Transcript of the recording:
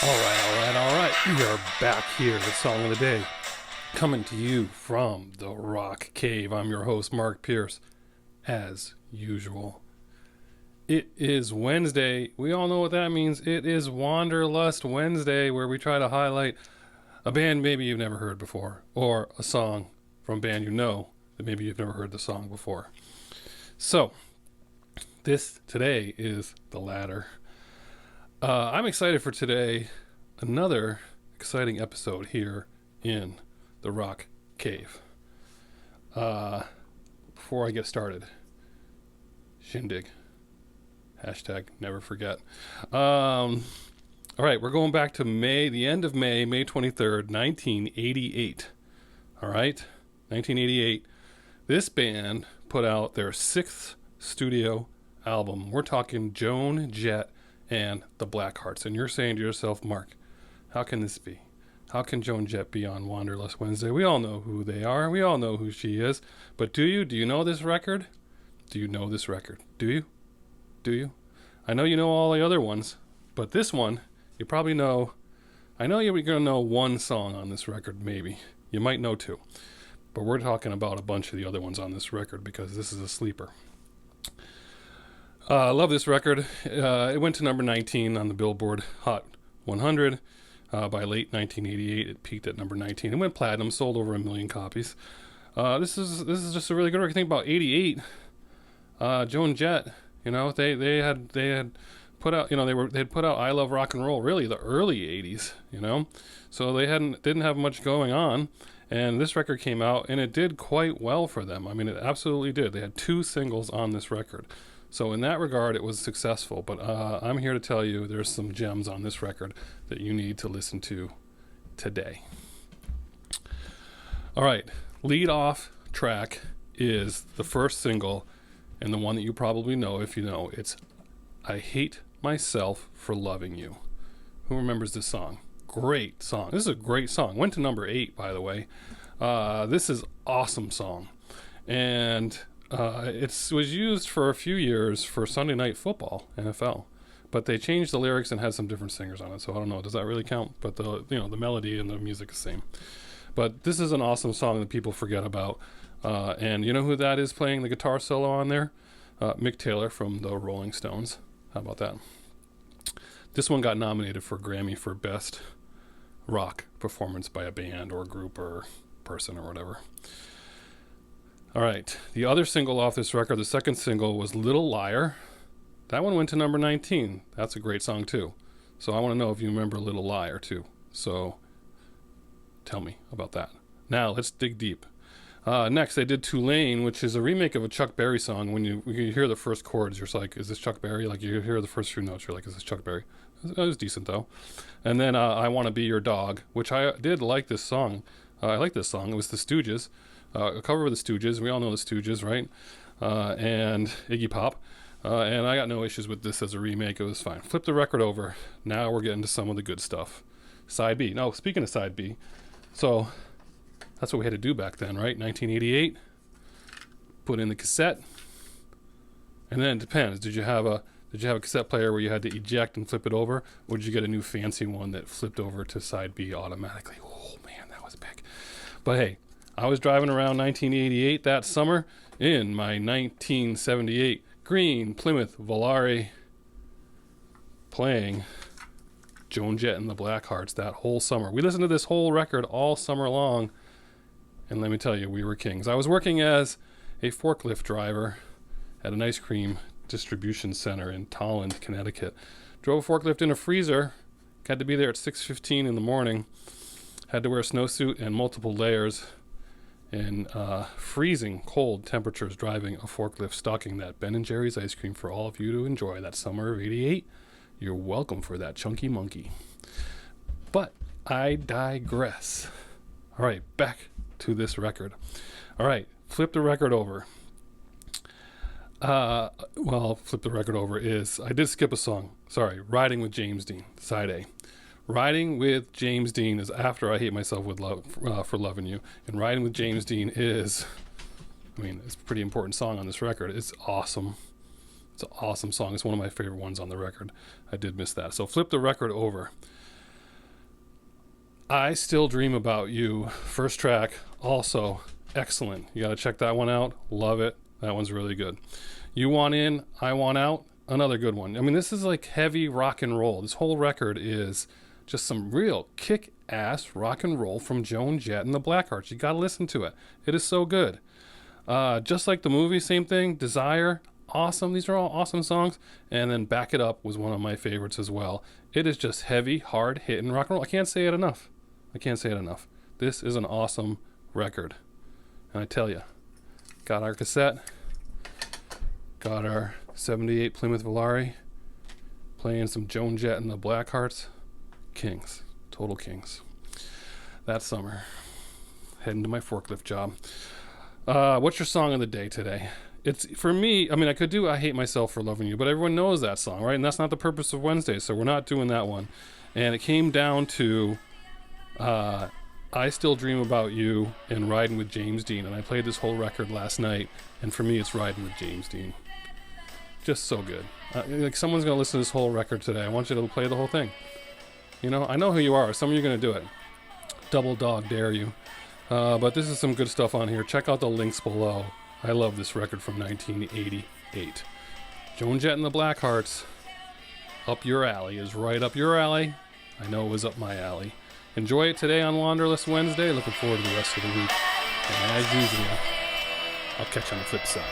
All right. We are back here with Song of the Day, coming to you from the Rock Cave. I'm your host, Mark Pierce, as usual. It is Wednesday. We all know what that means. It is Wanderlust Wednesday, where we try to highlight a band maybe you've never heard before, or a song from a band you know that maybe you've never heard the song before. So, this today is the latter. I'm excited for today. Another exciting episode here in the Rock Cave. Before I get started, shindig. Hashtag never forget. All right, we're going back to May, the end of May 23rd, 1988. All right, 1988. This band put out their 6th studio album. We're talking Joan, Jett, and the Blackhearts. And you're saying to yourself, Mark, how can this be? How can Joan Jett be on Wanderlust Wednesday? We all know who they are. We all know who she is. But do you? Do you know this record? Do you know this record? Do you? Do you? I know you know all the other ones, but this one, you probably know. I know you're going to know one song on this record, maybe. You might know two. But we're talking about a bunch of the other ones on this record because this is a sleeper. I love this record. It went to number 19 on the Billboard Hot 100. By late 1988, it peaked at number 19. It went platinum, sold over 1 million copies. This is just a really good record. Think about 88. Joan Jett, you know, they had put out, you know, they'd put out I Love Rock and Roll, really the early 80s, you know. So they didn't have much going on, and this record came out and it did quite well for them. I mean, it absolutely did. They had 2 singles on this record. So in that regard, it was successful. But I'm here to tell you there's some gems on this record that you need to listen to today. All right, lead off track is the first single, and the one that you probably know if you know. It's I Hate Myself for Loving You. Who remembers this song? Great song. This is a great song. Went to number 8, by the way. This is awesome song. And it was used for a few years for Sunday Night Football, NFL, but they changed the lyrics and had some different singers on it. So I don't know, does that really count? But the melody and the music is the same. But this is an awesome song that people forget about. And you know who that is playing the guitar solo on there? Mick Taylor from the Rolling Stones. How about that? This one got nominated for a Grammy for Best Rock Performance by a Band or Group or Person or whatever. All right, the other single off this record, the second single, was Little Liar. That one went to number 19. That's a great song, too. So I want to know if you remember Little Liar, too. So tell me about that. Now, let's dig deep. Next, they did Tulane, which is a remake of a Chuck Berry song. When you hear the first chords, you're like, is this Chuck Berry? Like, you hear the first few notes, you're like, is this Chuck Berry? It was decent, though. And then I Want to Be Your Dog, which I did like this song. I like this song. It was the Stooges. A cover of the Stooges. We all know the Stooges, right? And Iggy Pop. And I got no issues with this as a remake. It was fine. Flip the record over. Now we're getting to some of the good stuff. Side B. No, speaking of Side B. So that's what we had to do back then, right? 1988. Put in the cassette. And then it depends. Did you have a cassette player where you had to eject and flip it over? Or did you get a new fancy one that flipped over to Side B automatically? Oh, man, that was big. But hey, I was driving around 1988 that summer in my 1978 green Plymouth Volare playing Joan Jett and the Blackhearts that whole summer. We listened to this whole record all summer long, and let me tell you, we were kings. I was working as a forklift driver at an ice cream distribution center in Tulane, Connecticut. Drove a forklift in a freezer, had to be there at 6:15 in the morning, had to wear a snowsuit and multiple layers, in freezing cold temperatures, driving a forklift, stocking that Ben & Jerry's ice cream for all of you to enjoy that summer of 88. You're welcome for that chunky monkey. But I digress. All right, back to this record. All right, flip the record over. Flip the record over is, I did skip a song. Sorry, Riding with James Dean, side A. Riding with James Dean is after I Hate Myself with Love for Loving You. And Riding with James Dean is, it's a pretty important song on this record. It's awesome. It's an awesome song. It's one of my favorite ones on the record. I did miss that. So flip the record over. I Still Dream About You, first track, also excellent. You got to check that one out. Love it. That one's really good. You Want In, I Want Out, another good one. I mean, this is like heavy rock and roll. This whole record is just some real kick-ass rock and roll from Joan, Jett, and the Blackhearts. You got to listen to it. It is so good. Just like the movie, same thing. Desire, awesome. These are all awesome songs. And then Back It Up was one of my favorites as well. It is just heavy, hard hitting rock and roll. I can't say it enough. This is an awesome record. And I tell you, got our cassette, got our 78 Plymouth Volare, playing some Joan Jett and the Blackhearts. Kings. Total kings. That summer. Heading to my forklift job. What's your song of the day today? It's, for me, I mean, I could do I Hate Myself for Loving You, but everyone knows that song, right? And that's not the purpose of Wednesday, so we're not doing that one. And it came down to I Still Dream About You and Riding with James Dean. And I played this whole record last night, and for me, it's Riding with James Dean. Just so good. Like, someone's going to listen to this whole record today. I want you to play the whole thing. You know, I know who you are. Some of you are going to do it. Double dog dare you. But this is some good stuff on here. Check out the links below. I love this record from 1988. Joan Jett and the Blackhearts. Up your alley is right up your alley. I know it was up my alley. Enjoy it today on Wanderlust Wednesday. Looking forward to the rest of the week. And as usual, I'll catch you on the flip side.